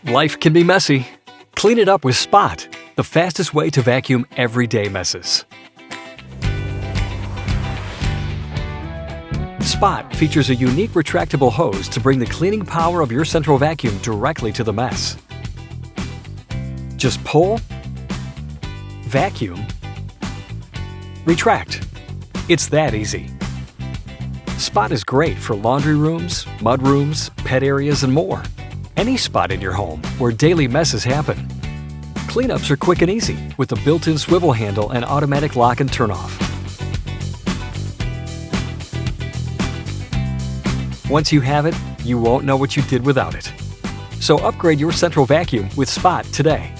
Life can be messy. Clean it up with Spot, the fastest way to vacuum everyday messes. Spot features a unique retractable hose to bring the cleaning power of your central vacuum directly to the mess. Just pull, vacuum, retract. It's that easy. Spot is great for laundry rooms, mud rooms, pet areas, and more. Any spot in your home where daily messes happen. Cleanups are quick and easy with the built-in swivel handle and automatic lock and turn off. Once you have it, you won't know what you did without it. So upgrade your central vacuum with Spot today.